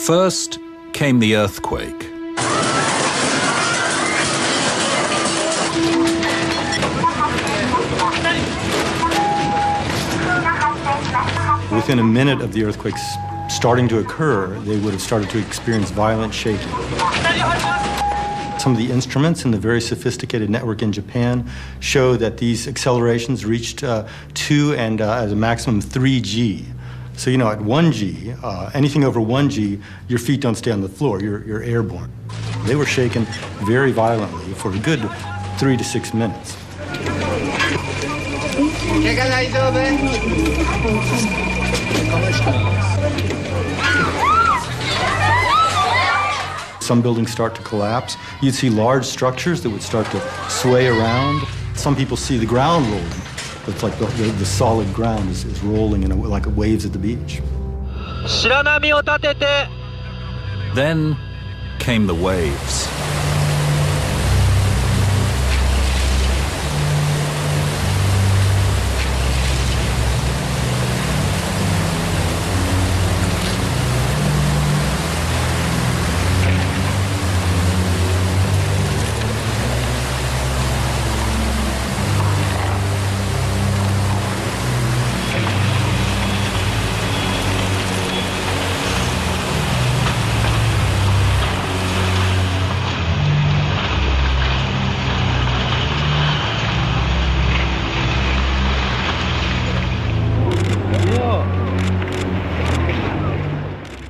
First came the earthquake. Within a minute of the earthquakes starting to occur, they would have started to experience violent shaking. Some of the instruments in the very sophisticated network in Japan show that these accelerations reached 2 and as a maximum 3G. So, you know, at 1G, anything over 1G, your feet don't stay on the floor, you're airborne. They were shaken very violently for a good 3 to 6 minutes. Some buildings start to collapse. You'd see large structures that would start to sway around. Some people see the ground rolling. It's like the solid ground is rolling like waves at the beach. Then came the waves.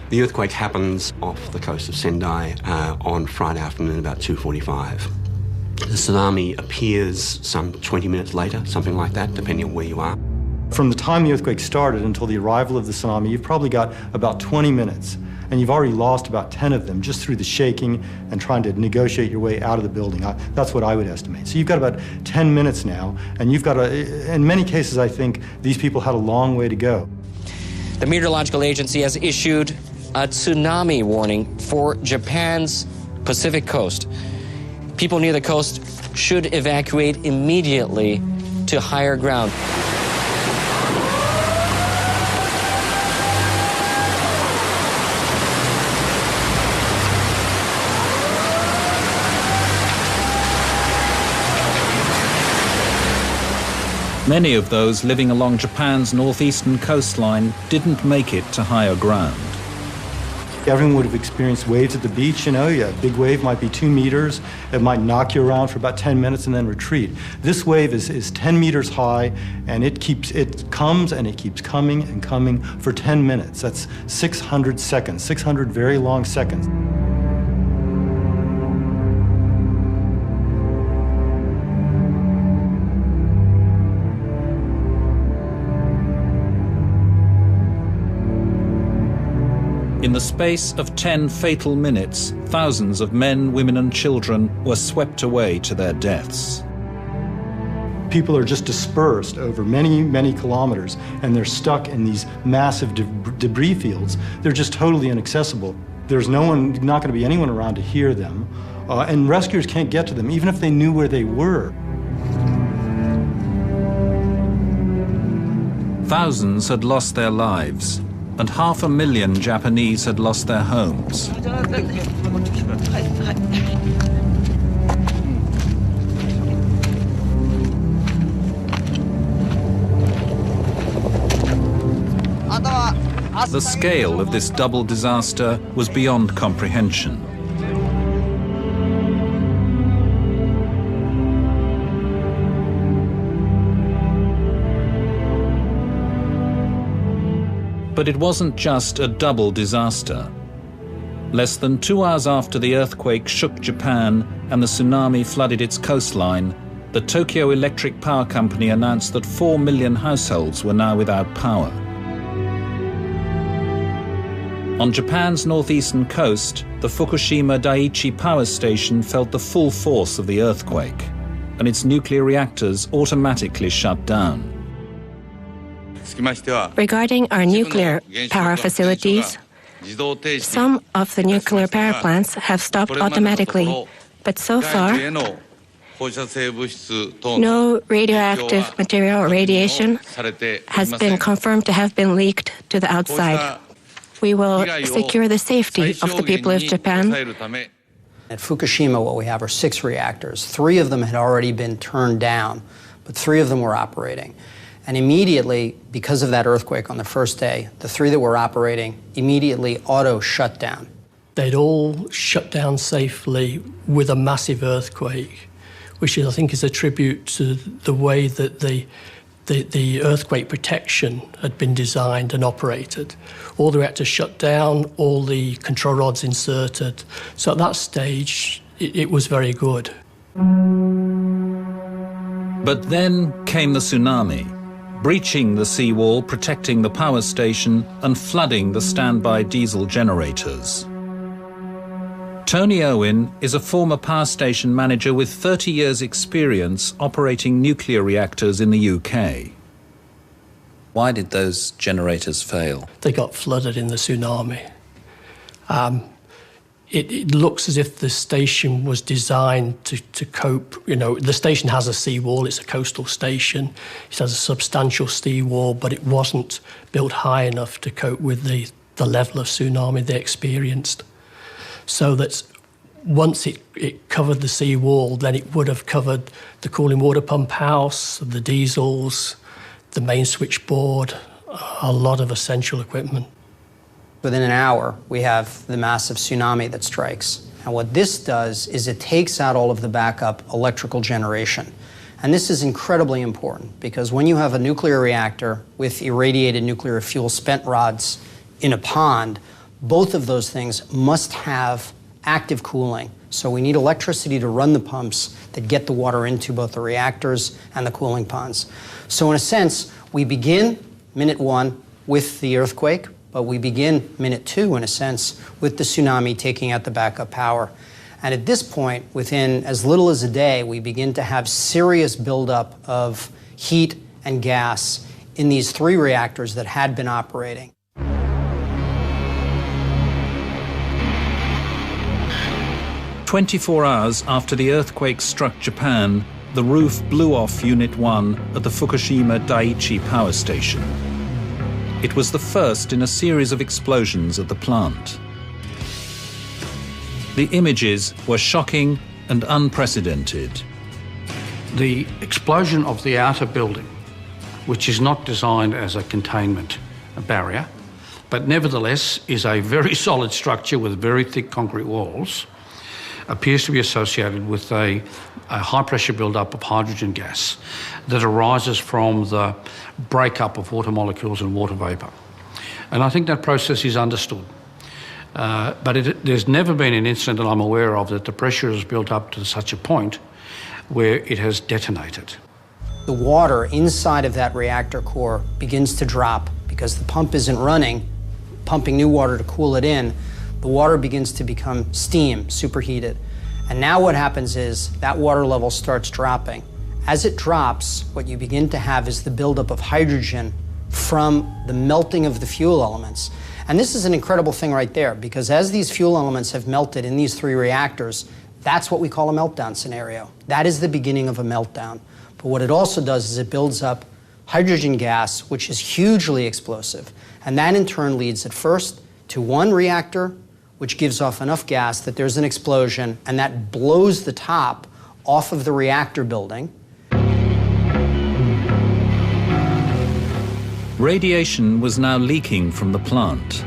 The earthquake happens off the coast of Sendai on Friday afternoon about 2:45. The tsunami appears some 20 minutes later, something like that, depending on where you are. From the time the earthquake started until the arrival of the tsunami, you've probably got about 20 minutes, and you've already lost about 10 of them just through the shaking and trying to negotiate your way out of the building. That's what I would estimate. So you've got about 10 minutes now, and you've got in many cases, I think, these people had a long way to go. The meteorological agency has issued a tsunami warning for Japan's Pacific coast. People near the coast should evacuate immediately to higher ground. Many of those living along Japan's northeastern coastline didn't make it to higher ground. Everyone would have experienced waves at the beach, you know, a big wave might be 2 meters, it might knock you around for about 10 minutes and then retreat. This wave is 10 meters high, and it comes and it keeps coming and coming for 10 minutes. That's 600 seconds, 600 very long seconds. In the space of 10 fatal minutes, thousands of men, women and children were swept away to their deaths. People are just dispersed over many, many kilometers, and they're stuck in these massive debris fields. They're just totally inaccessible. There's not going to be anyone around to hear them, and rescuers can't get to them, even if they knew where they were. Thousands had lost their lives, and 500,000 Japanese had lost their homes. The scale of this double disaster was beyond comprehension. But it wasn't just a double disaster. Less than 2 hours after the earthquake shook Japan and the tsunami flooded its coastline, the Tokyo Electric Power Company announced that 4 million households were now without power. On Japan's northeastern coast, the Fukushima Daiichi power station felt the full force of the earthquake, and its nuclear reactors automatically shut down. Regarding our nuclear power facilities, some of the nuclear power plants have stopped automatically, but so far, no radioactive material or radiation has been confirmed to have been leaked to the outside. We will secure the safety of the people of Japan. At Fukushima, what we have are 6 reactors. 3 of them had already been turned down, but 3 of them were operating. And immediately, because of that earthquake on the first day, the 3 that were operating immediately auto-shut down. They'd all shut down safely with a massive earthquake, which I think is a tribute to the way that the earthquake protection had been designed and operated. All the reactors shut down, all the control rods inserted. So at that stage, it was very good. But then came the tsunami, breaching the seawall, protecting the power station and flooding the standby diesel generators. Tony Owen is a former power station manager with 30 years' experience operating nuclear reactors in the UK. Why did those generators fail? They got flooded in the tsunami. It looks as if the station was designed to cope. You know, the station has a seawall, it's a coastal station. It has a substantial seawall, but it wasn't built high enough to cope with the level of tsunami they experienced. So that once it covered the seawall, then it would have covered the cooling water pump house, the diesels, the main switchboard, a lot of essential equipment. Within an hour, we have the massive tsunami that strikes. And what this does is it takes out all of the backup electrical generation. And this is incredibly important because when you have a nuclear reactor with irradiated nuclear fuel spent rods in a pond, both of those things must have active cooling. So we need electricity to run the pumps that get the water into both the reactors and the cooling ponds. So in a sense, we begin minute 1 with the earthquake, but we begin minute 2, in a sense, with the tsunami taking out the backup power. And at this point, within as little as a day, we begin to have serious buildup of heat and gas in these 3 reactors that had been operating. 24 hours after the earthquake struck Japan, the roof blew off Unit 1 at the Fukushima Daiichi power station. It was the first in a series of explosions at the plant. The images were shocking and unprecedented. The explosion of the outer building, which is not designed as a containment barrier, but nevertheless is a very solid structure with very thick concrete walls, appears to be associated with a high-pressure build-up of hydrogen gas that arises from the breakup of water molecules and water vapour. And I think that process is understood. But there's never been an incident that I'm aware of that the pressure has built up to such a point where it has detonated. The water inside of that reactor core begins to drop because the pump isn't running, pumping new water to cool it in. The water begins to become steam, superheated. And now what happens is that water level starts dropping. As it drops, what you begin to have is the buildup of hydrogen from the melting of the fuel elements. And this is an incredible thing right there, because as these fuel elements have melted in these 3 reactors, that's what we call a meltdown scenario. That is the beginning of a meltdown. But what it also does is it builds up hydrogen gas, which is hugely explosive. And that in turn leads at first to one reactor, which gives off enough gas that there's an explosion, and that blows the top off of the reactor building. Radiation was now leaking from the plant.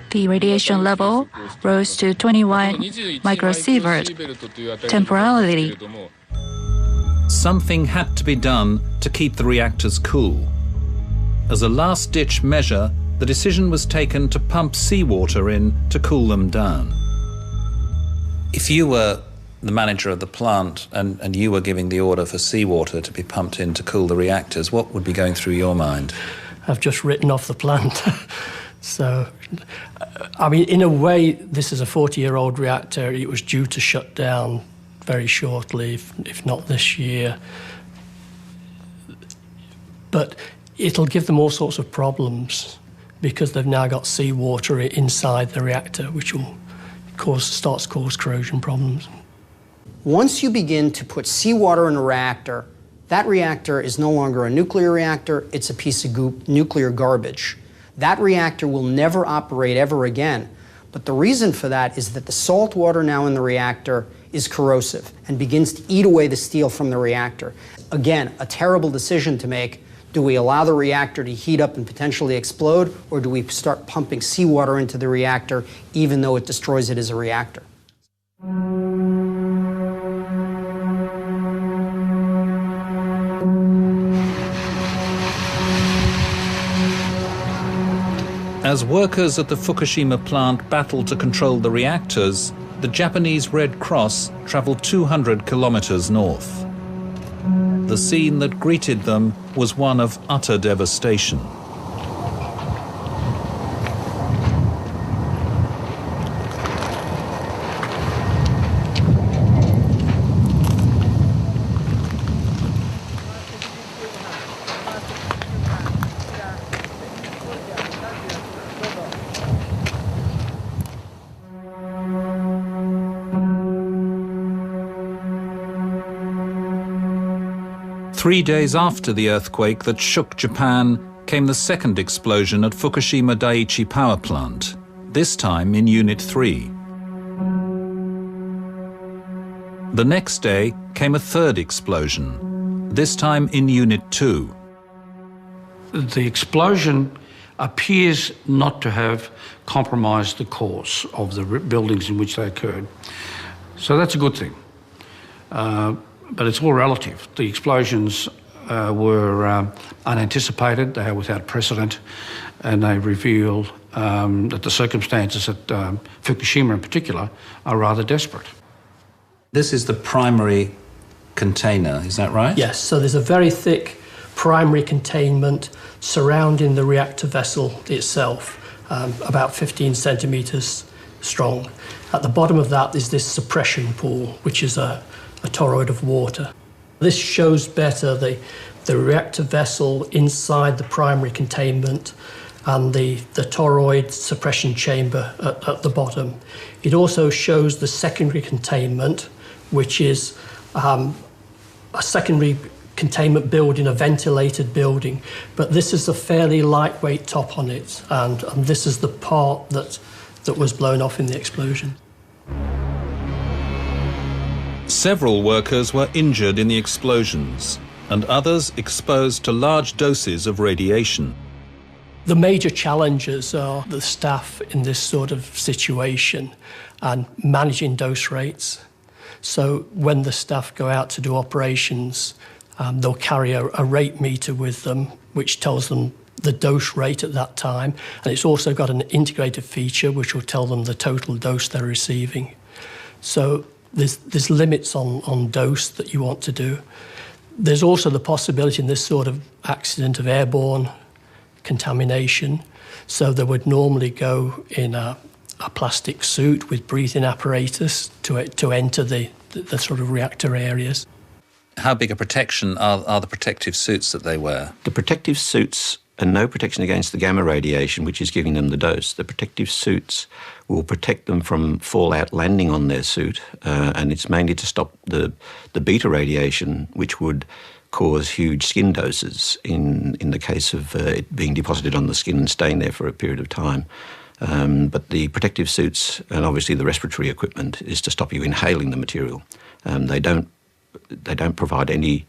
The radiation level rose to 21 microsievert temporarily. Something had to be done to keep the reactors cool. As a last-ditch measure, the decision was taken to pump seawater in to cool them down. If you were the manager of the plant and you were giving the order for seawater to be pumped in to cool the reactors, what would be going through your mind? I've just written off the plant. So, I mean, in a way, this is a 40-year-old reactor. It was due to shut down very shortly, if not this year. But it'll give them all sorts of problems because they've now got seawater inside the reactor, which will start to cause corrosion problems. Once you begin to put seawater in a reactor, that reactor is no longer a nuclear reactor, it's a piece of nuclear garbage. That reactor will never operate ever again. But the reason for that is that the salt water now in the reactor is corrosive and begins to eat away the steel from the reactor. Again, a terrible decision to make. Do we allow the reactor to heat up and potentially explode, or do we start pumping seawater into the reactor even though it destroys it as a reactor? As workers at the Fukushima plant battled to control the reactors, the Japanese Red Cross travelled 200 kilometres north. The scene that greeted them was one of utter devastation. Three days after the earthquake that shook Japan came the second explosion at Fukushima Daiichi power plant, this time in Unit 3. The next day came a third explosion, this time in Unit 2. The explosion appears not to have compromised the course of the buildings in which they occurred. So that's a good thing. But it's all relative. The explosions were unanticipated, they are without precedent, and they reveal that the circumstances at Fukushima in particular are rather desperate. This is the primary container, is that right? Yes, so there's a very thick primary containment surrounding the reactor vessel itself, about 15 centimetres strong. At the bottom of that is this suppression pool, which is a toroid of water. This shows better the reactor vessel inside the primary containment and the toroid suppression chamber at the bottom. It also shows the secondary containment, which is a secondary containment building, a ventilated building, but this is a fairly lightweight top on it, and this is the part that was blown off in the explosion. Several workers were injured in the explosions, and others exposed to large doses of radiation. The major challenges are the staff in this sort of situation and managing dose rates. So when the staff go out to do operations, they'll carry a rate meter with them, which tells them the dose rate at that time. And it's also got an integrated feature which will tell them the total dose they're receiving. So there's limits on dose that you want to do. There's also the possibility in this sort of accident of airborne contamination. So they would normally go in a plastic suit with breathing apparatus to enter the sort of reactor areas. How big a protection are the protective suits that they wear? The protective suits are no protection against the gamma radiation, which is giving them the dose. The protective suits will protect them from fallout landing on their suit, and it's mainly to stop the beta radiation, which would cause huge skin doses in the case of it being deposited on the skin and staying there for a period of time. But the protective suits and obviously the respiratory equipment is to stop you inhaling the material. They don't provide any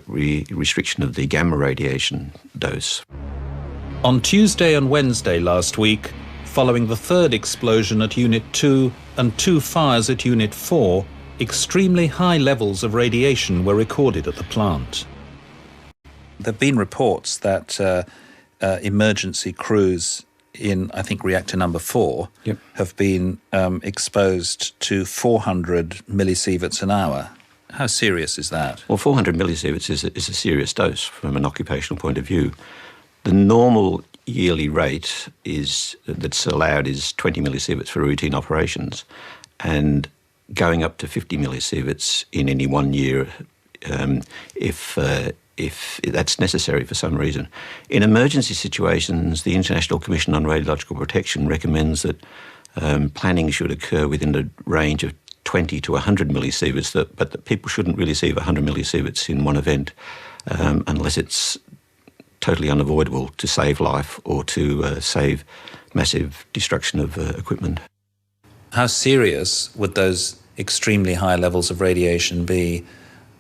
restriction of the gamma radiation dose. On Tuesday and Wednesday last week, following the third explosion at Unit 2 and 2 fires at Unit 4, extremely high levels of radiation were recorded at the plant. There have been reports that emergency crews in, I think, reactor number 4 have been exposed to 400 millisieverts an hour. How serious is that? Well, 400 millisieverts is a serious dose from an occupational point of view. The normal yearly rate that's allowed is 20 millisieverts for routine operations, and going up to 50 millisieverts in any 1 year if that's necessary for some reason. In emergency situations, the International Commission on Radiological Protection recommends that planning should occur within a range of 20 to 100 millisieverts, but that people shouldn't really see 100 millisieverts in one event unless it's totally unavoidable to save life or to save massive destruction of equipment. How serious would those extremely high levels of radiation be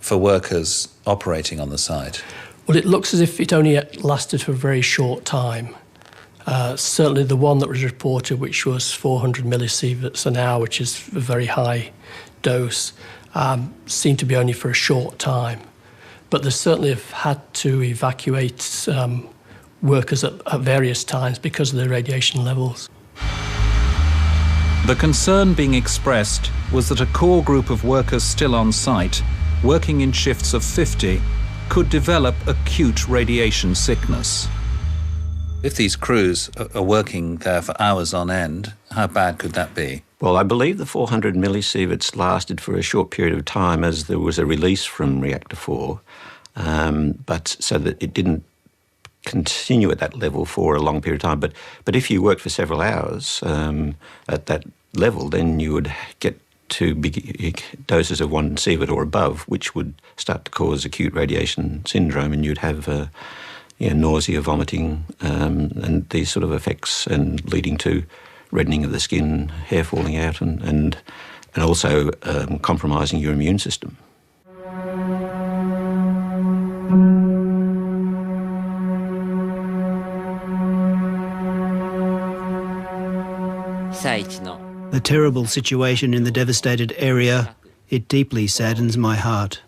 for workers operating on the site? Well, it looks as if it only lasted for a very short time. Certainly the one that was reported, which was 400 millisieverts an hour, which is a very high dose, seemed to be only for a short time. But they certainly have had to evacuate workers at various times because of the radiation levels. The concern being expressed was that a core group of workers still on site, working in shifts of 50, could develop acute radiation sickness. If these crews are working there for hours on end, how bad could that be? Well, I believe the 400 millisieverts lasted for a short period of time as there was a release from reactor 4, but so that it didn't continue at that level for a long period of time. But if you worked for several hours at that level, then you would get to big doses of 1 sievert or above, which would start to cause acute radiation syndrome, and you'd have nausea, vomiting, and these sort of effects, and leading to reddening of the skin, hair falling out, and also compromising your immune system. The terrible situation in the devastated area, it deeply saddens my heart.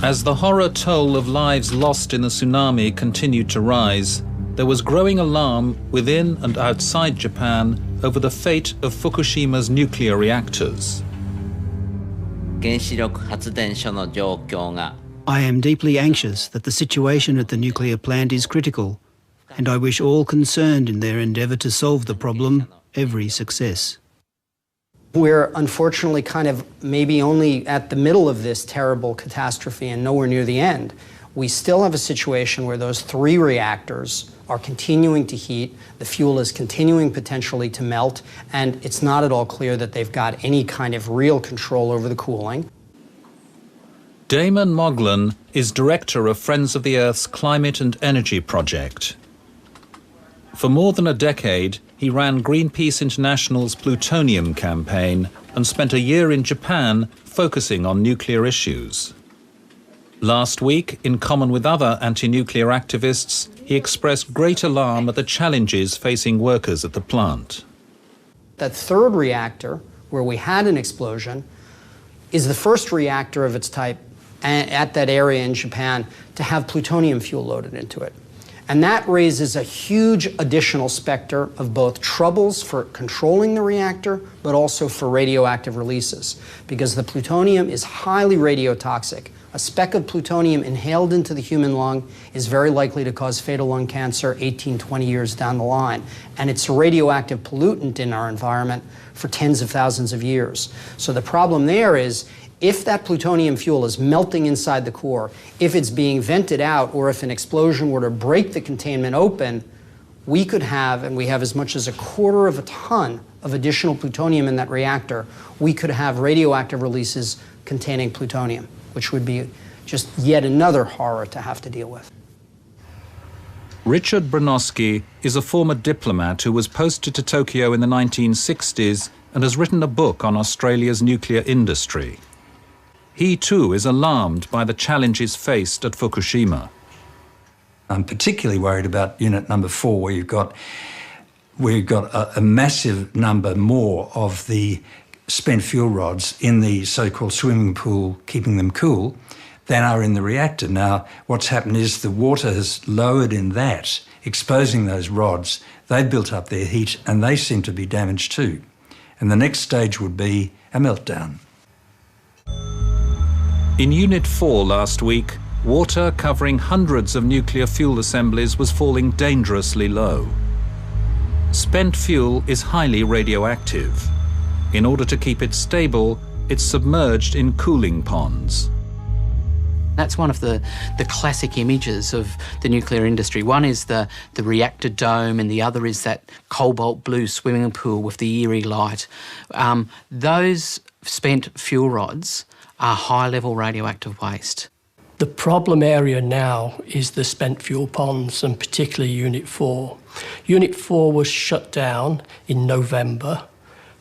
As the horror toll of lives lost in the tsunami continued to rise, there was growing alarm within and outside Japan over the fate of Fukushima's nuclear reactors. I am deeply anxious that the situation at the nuclear plant is critical, and I wish all concerned in their endeavour to solve the problem every success. We're unfortunately kind of maybe only at the middle of this terrible catastrophe and nowhere near the end. We still have a situation where those 3 reactors are continuing to heat, the fuel is continuing potentially to melt, and it's not at all clear that they've got any kind of real control over the cooling. Damon Moglen is director of Friends of the Earth's Climate and Energy Project. For more than a decade, he ran Greenpeace International's plutonium campaign and spent a year in Japan focusing on nuclear issues. Last week, in common with other anti-nuclear activists, he expressed great alarm at the challenges facing workers at the plant. That 3rd reactor, where we had an explosion, is the first reactor of its type at that area in Japan to have plutonium fuel loaded into it. And that raises a huge additional specter of both troubles for controlling the reactor, but also for radioactive releases, because the plutonium is highly radiotoxic. A speck of plutonium inhaled into the human lung is very likely to cause fatal lung cancer 18, 20 years down the line. And it's a radioactive pollutant in our environment for tens of thousands of years. So the problem there is, if that plutonium fuel is melting inside the core, if it's being vented out, or if an explosion were to break the containment open, we could have, and we have as much as 1/4 of a ton of additional plutonium in that reactor. We could have radioactive releases containing plutonium, which would be just yet another horror to have to deal with. Richard Bronosky is a former diplomat who was posted to Tokyo in the 1960s and has written a book on Australia's nuclear industry. He too is alarmed by the challenges faced at Fukushima. I'm particularly worried about unit number 4, where we've got a massive number more of the spent fuel rods in the so-called swimming pool, keeping them cool, than are in the reactor. Now, what's happened is the water has lowered in that, exposing those rods. They've built up their heat and they seem to be damaged too. And the next stage would be a meltdown. In Unit 4 last week, water covering hundreds of nuclear fuel assemblies was falling dangerously low. Spent fuel is highly radioactive. In order to keep it stable, it's submerged in cooling ponds. That's one of the classic images of the nuclear industry. One is the reactor dome, and the other is that cobalt blue swimming pool with the eerie light. Those spent fuel rods are high-level radioactive waste. The problem area now is the spent fuel ponds, and particularly Unit 4. Unit 4 was shut down in November,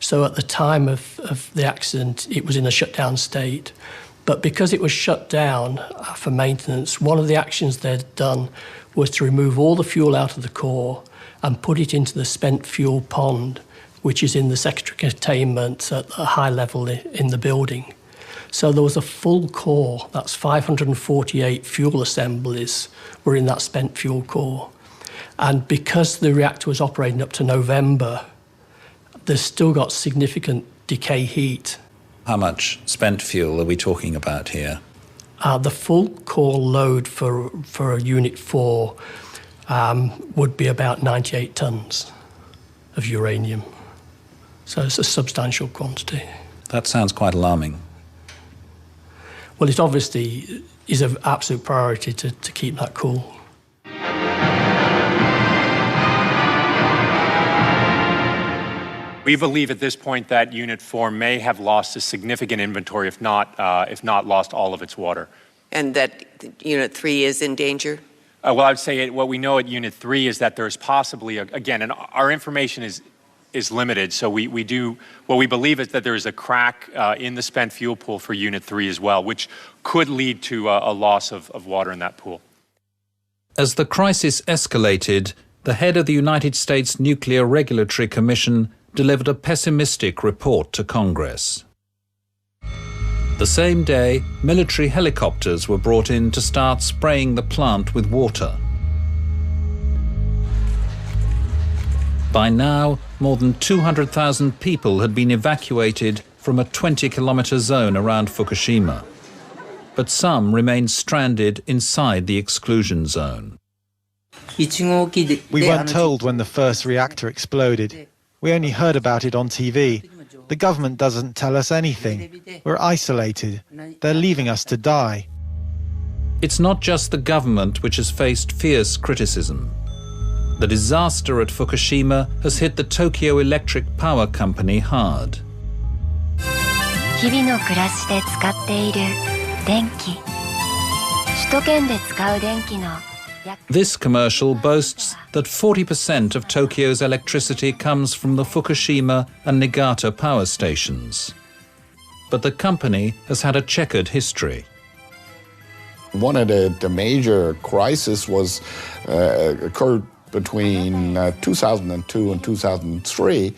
so at the time of the accident it was in a shutdown state. But because it was shut down for maintenance, one of the actions they'd done was to remove all the fuel out of the core and put it into the spent fuel pond, which is in the secondary containment at a high level in the building. So there was a full core, that's 548 fuel assemblies were in that spent fuel core. And because the reactor was operating up to November, there's still got significant decay heat. How much spent fuel are we talking about here? The full core load for Unit 4 would be about 98 tonnes of uranium. So it's a substantial quantity. That sounds quite alarming. Well, it obviously is an absolute priority to keep that cool. We believe at this point that Unit 4 may have lost a significant inventory, if not lost all of its water. And that Unit 3 is in danger? Well, I would say what we know at Unit 3 is that there's possibly, again, and our information is limited, so what we believe is that there is a crack in the spent fuel pool for Unit 3 as well, which could lead to a loss of water in that pool. As the crisis escalated, the head of the United States Nuclear Regulatory Commission delivered a pessimistic report to Congress. The same day, military helicopters were brought in to start spraying the plant with water. By now, more than 200,000 people had been evacuated from a 20-kilometre zone around Fukushima. But some remained stranded inside the exclusion zone. We weren't told when the first reactor exploded. We only heard about it on TV. The government doesn't tell us anything. We're isolated. They're leaving us to die. It's not just the government which has faced fierce criticism. The disaster at Fukushima has hit the Tokyo Electric Power Company hard. This commercial boasts that 40% of Tokyo's electricity comes from the Fukushima and Niigata power stations. But the company has had a checkered history. One of the major crises was occurred between 2002 and 2003,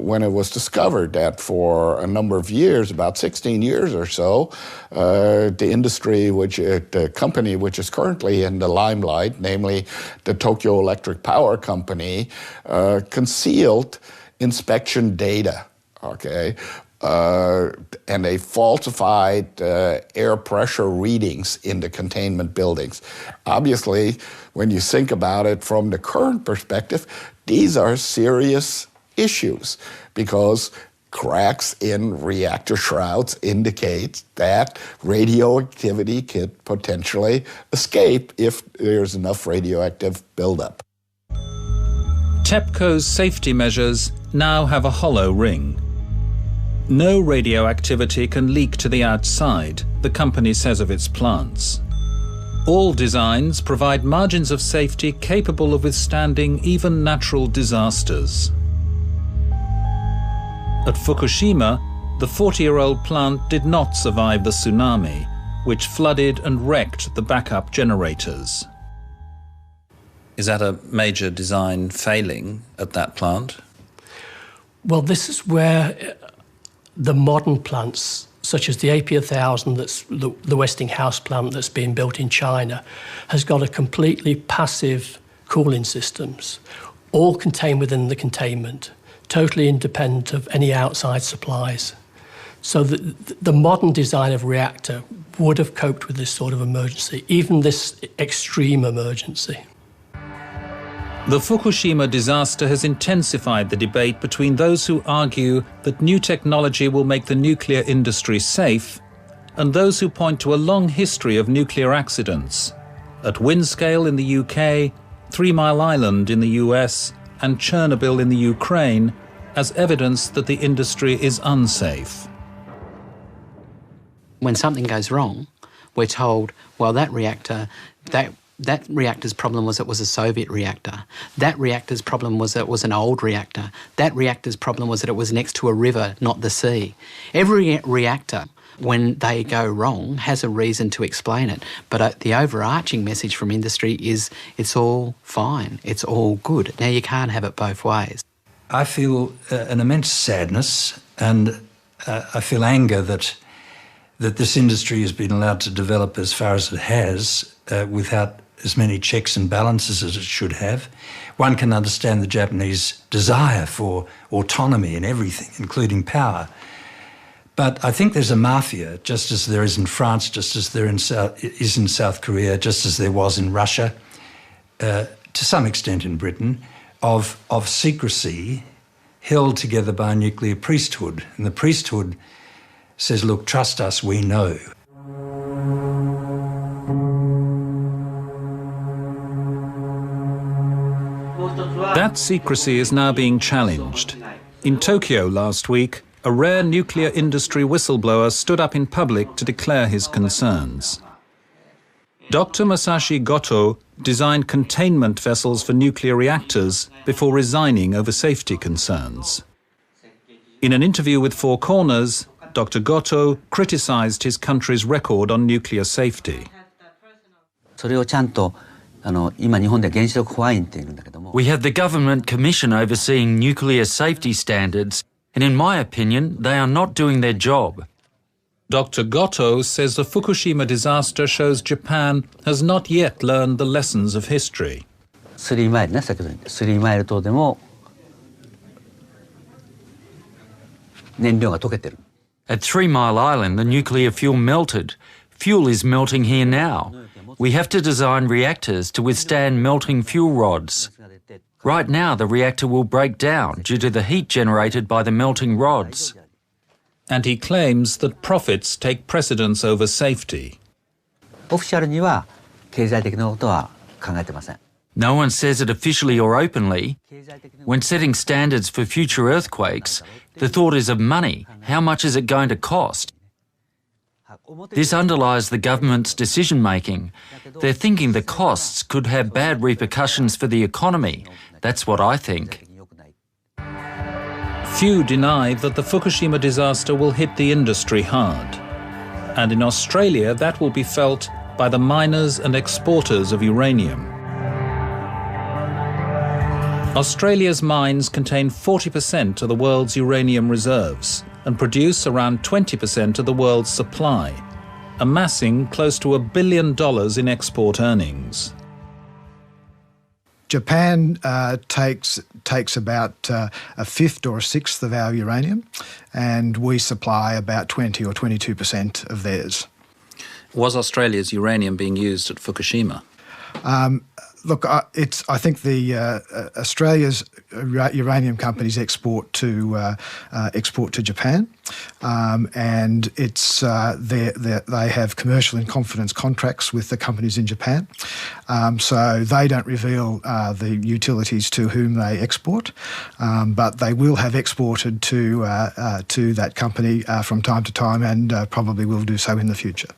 when it was discovered that for a number of years, about 16 years or so, the industry, the company which is currently in the limelight, namely the Tokyo Electric Power Company, concealed inspection data, okay? And they falsified air pressure readings in the containment buildings. Obviously, when you think about it from the current perspective, these are serious issues because cracks in reactor shrouds indicate that radioactivity could potentially escape if there's enough radioactive buildup. TEPCO's safety measures now have a hollow ring. No radioactivity can leak to the outside, the company says of its plants. All designs provide margins of safety capable of withstanding even natural disasters. At Fukushima, the 40-year-old plant did not survive the tsunami, which flooded and wrecked the backup generators. Is that a major design failing at that plant? Well, this is where the modern plants, such as the AP1000, that's the Westinghouse plant that's being built in China, has got a completely passive cooling systems, all contained within the containment, totally independent of any outside supplies. So the modern design of reactor would have coped with this sort of emergency, even this extreme emergency. The Fukushima disaster has intensified the debate between those who argue that new technology will make the nuclear industry safe and those who point to a long history of nuclear accidents at Windscale in the UK, 3 Mile Island in the US, and Chernobyl in the Ukraine as evidence that the industry is unsafe. When something goes wrong, we're told, well, that reactor's problem was it was a Soviet reactor. That reactor's problem was it was an old reactor. That reactor's problem was that it was next to a river, not the sea. Every reactor, when they go wrong, has a reason to explain it. But the overarching message from industry is it's all fine, it's all good. Now, you can't have it both ways. I feel an immense sadness and I feel anger that this industry has been allowed to develop as far as it has without as many checks and balances as it should have. One can understand the Japanese desire for autonomy in everything, including power. But I think there's a mafia, just as there is in France, just as there is in South Korea, just as there was in Russia, to some extent in Britain, of secrecy held together by a nuclear priesthood. And the priesthood says, look, trust us, we know. That secrecy is now being challenged. In Tokyo last week, a rare nuclear industry whistleblower stood up in public to declare his concerns. Dr. Masashi Goto designed containment vessels for nuclear reactors before resigning over safety concerns. In an interview with Four Corners, Dr. Goto criticized his country's record on nuclear safety. We have the Government Commission overseeing nuclear safety standards, and in my opinion, they are not doing their job. Dr. Goto says the Fukushima disaster shows Japan has not yet learned the lessons of history. At 3 Mile Island, the nuclear fuel melted. Fuel is melting here now. We have to design reactors to withstand melting fuel rods. Right now, the reactor will break down due to the heat generated by the melting rods. And he claims that profits take precedence over safety. No one says it officially or openly. When setting standards for future earthquakes, the thought is of money. How much is it going to cost? This underlies the government's decision-making. They're thinking the costs could have bad repercussions for the economy. That's what I think. Few deny that the Fukushima disaster will hit the industry hard. And in Australia, that will be felt by the miners and exporters of uranium. Australia's mines contain 40% of the world's uranium reserves and produce around 20% of the world's supply, amassing close to $1 billion in export earnings. Japan takes about a fifth or a sixth of our uranium, and we supply about 20 or 22% of theirs. Was Australia's uranium being used at Fukushima? Look, I think the Australia's uranium companies export to Japan, and it's they have commercial in confidence contracts with the companies in Japan, so they don't reveal the utilities to whom they export, but they will have exported to that company from time to time, and probably will do so in the future.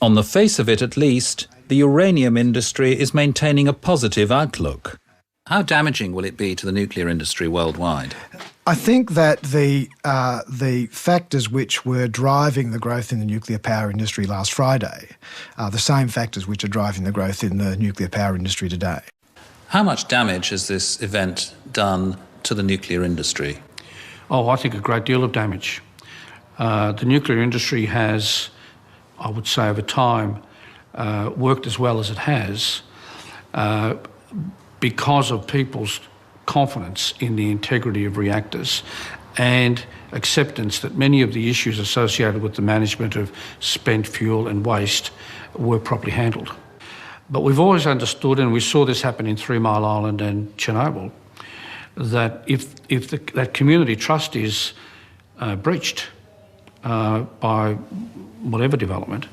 On the face of it, at least, the uranium industry is maintaining a positive outlook. How damaging will it be to the nuclear industry worldwide? I think that the factors which were driving the growth in the nuclear power industry last Friday are the same factors which are driving the growth in the nuclear power industry today. How much damage has this event done to the nuclear industry? Oh, I think a great deal of damage. The nuclear industry has, I would say over time, worked as well as it has because of people's confidence in the integrity of reactors and acceptance that many of the issues associated with the management of spent fuel and waste were properly handled. But we've always understood, and we saw this happen in 3 Mile Island and Chernobyl, that if that community trust is breached, by whatever development,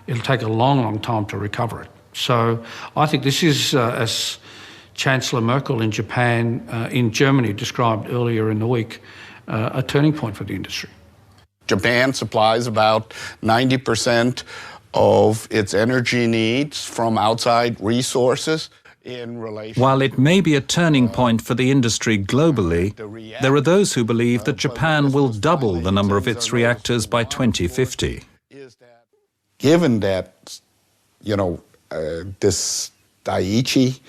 it'll take a long, long time to recover it. So I think this is, as Chancellor Merkel in Japan, in Germany described earlier in the week, a turning point for the industry. Japan supplies about 90% of its energy needs from outside resources. While it may be a turning point for the industry globally, there are those who believe that Japan will double the number of its reactors by 2050. Given that, this Daiichi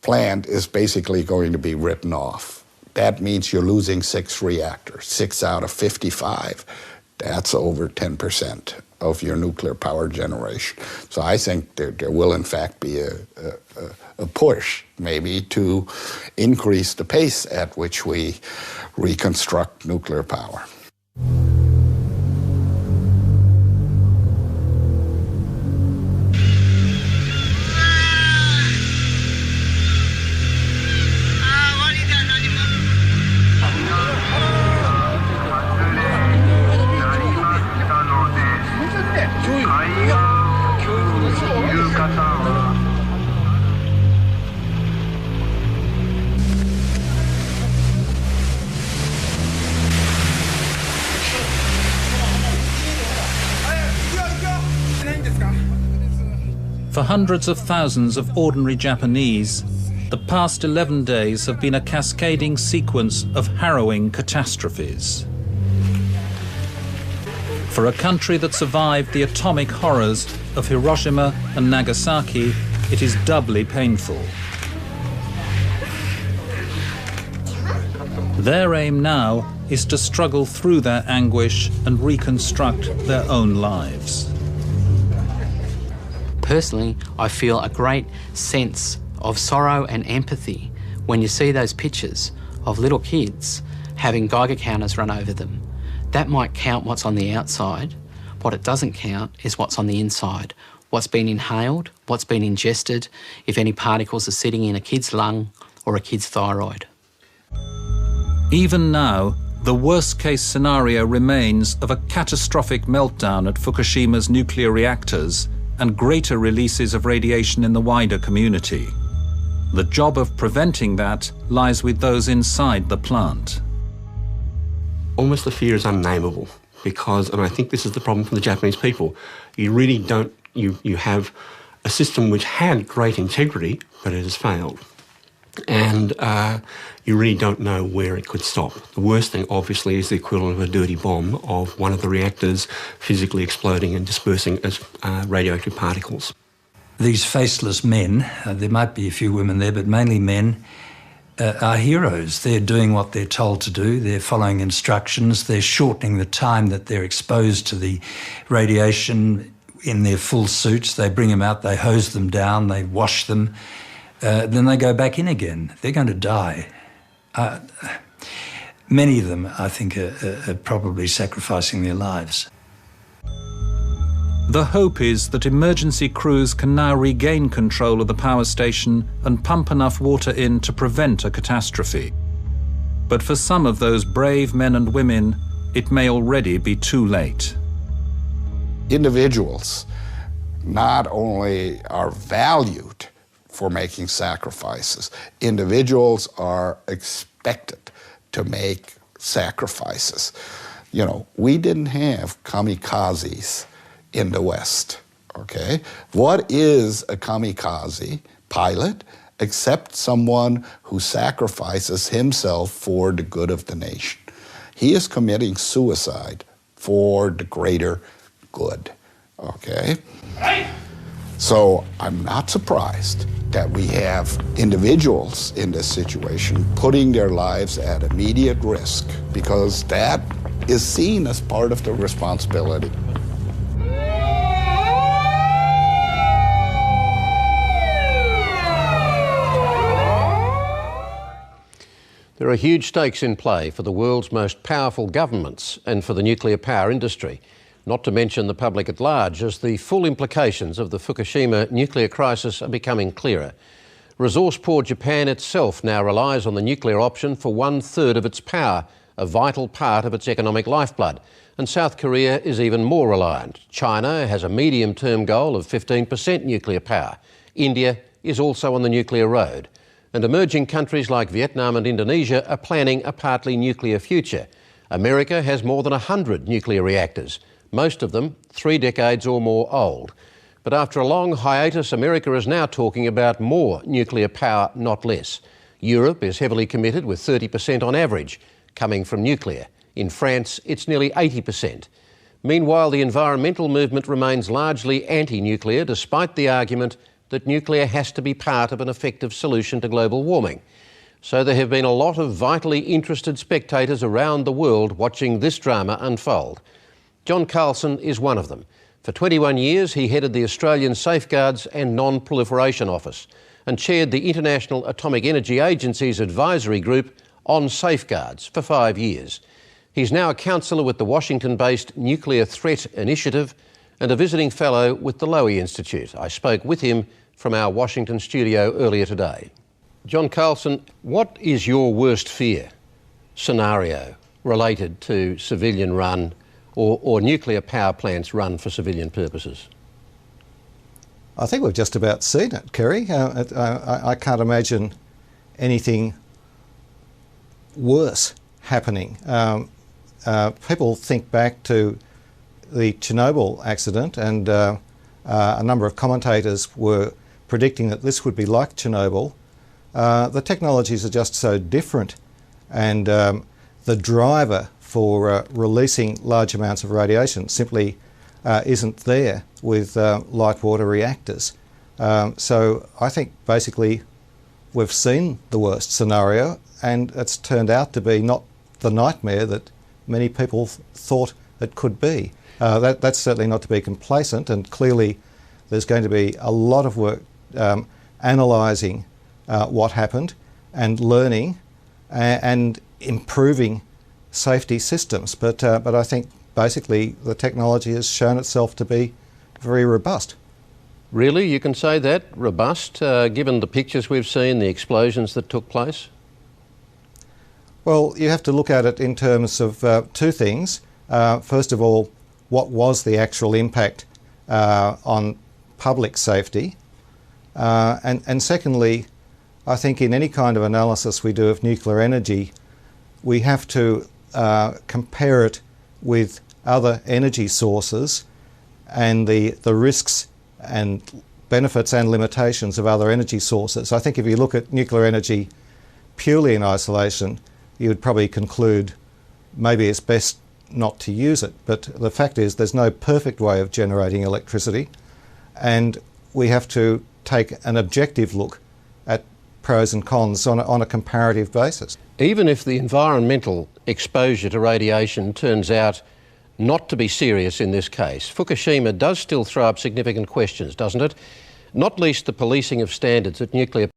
plant is basically going to be written off, that means you're losing 6 reactors, 6 out of 55. That's over 10% of your nuclear power generation. So I think there will in fact be a push maybe to increase the pace at which we reconstruct nuclear power. For hundreds of thousands of ordinary Japanese, the past 11 days have been a cascading sequence of harrowing catastrophes. For a country that survived the atomic horrors of Hiroshima and Nagasaki, it is doubly painful. Their aim now is to struggle through their anguish and reconstruct their own lives. Personally, I feel a great sense of sorrow and empathy when you see those pictures of little kids having Geiger counters run over them. That might count what's on the outside. What it doesn't count is what's on the inside. What's been inhaled, what's been ingested, if any particles are sitting in a kid's lung or a kid's thyroid. Even now, the worst-case scenario remains of a catastrophic meltdown at Fukushima's nuclear reactors and greater releases of radiation in the wider community. The job of preventing that lies with those inside the plant. Almost the fear is unnameable because, and I think this is the problem for the Japanese people, you really don't, you have a system which had great integrity, but it has failed. And you really don't know where it could stop. The worst thing, obviously, is the equivalent of a dirty bomb of one of the reactors physically exploding and dispersing as radioactive particles. These faceless men, there might be a few women there, but mainly men, are heroes. They're doing what they're told to do. They're following instructions. They're shortening the time that they're exposed to the radiation in their full suits. They bring them out, they hose them down, they wash them. Then they go back in again. They're going to die. Many of them, I think, are probably sacrificing their lives. The hope is that emergency crews can now regain control of the power station and pump enough water in to prevent a catastrophe. But for some of those brave men and women, it may already be too late. Individuals not only are valued for making sacrifices, individuals are expected to make sacrifices. You know, we didn't have kamikazes in the West, okay? What is a kamikaze pilot except someone who sacrifices himself for the good of the nation? He is committing suicide for the greater good, okay? So I'm not surprised that we have individuals in this situation putting their lives at immediate risk, because that is seen as part of the responsibility. There are huge stakes in play for the world's most powerful governments and for the nuclear power industry, not to mention the public at large, as the full implications of the Fukushima nuclear crisis are becoming clearer. Resource-poor Japan itself now relies on the nuclear option for 1/3 of its power, a vital part of its economic lifeblood, and South Korea is even more reliant. China has a medium-term goal of 15% nuclear power. India is also on the nuclear road. And emerging countries like Vietnam and Indonesia are planning a partly nuclear future. America has more than 100 nuclear reactors, most of them 3 decades or more old. But after a long hiatus, America is now talking about more nuclear power, not less. Europe is heavily committed, with 30% on average coming from nuclear. In France, it's nearly 80%. Meanwhile, the environmental movement remains largely anti-nuclear, despite the argument that nuclear has to be part of an effective solution to global warming. So there have been a lot of vitally interested spectators around the world watching this drama unfold. John Carlson is one of them. For 21 years, he headed the Australian Safeguards and Non-Proliferation Office and chaired the International Atomic Energy Agency's advisory group on safeguards for 5 years. He's now a counsellor with the Washington-based Nuclear Threat Initiative and a visiting fellow with the Lowy Institute. I spoke with him from our Washington studio earlier today. John Carlson, what is your worst fear scenario related to civilian run or nuclear power plants run for civilian purposes? I think we've just about seen it, Kerry. I can't imagine anything worse happening. People think back to the Chernobyl accident, and a number of commentators were predicting that this would be like Chernobyl. The technologies are just so different, and the driver for releasing large amounts of radiation simply isn't there with light water reactors. So I think basically we've seen the worst scenario, and it's turned out to be not the nightmare that many people thought it could be. That's certainly not to be complacent, and clearly there's going to be a lot of work analysing what happened and learning and improving safety systems. But I think basically the technology has shown itself to be very robust. Really? You can say that? Robust, given the pictures we've seen, the explosions that took place? Well, you have to look at it in terms of two things. First of all, what was the actual impact on public safety? And secondly, I think in any kind of analysis we do of nuclear energy, we have to compare it with other energy sources and the risks and benefits and limitations of other energy sources. I think if you look at nuclear energy purely in isolation, you would probably conclude maybe it's best not to use it. But the fact is there's no perfect way of generating electricity, and we have to take an objective look at pros and cons on a comparative basis. Even if the environmental exposure to radiation turns out not to be serious in this case, Fukushima does still throw up significant questions, doesn't it? Not least the policing of standards at nuclear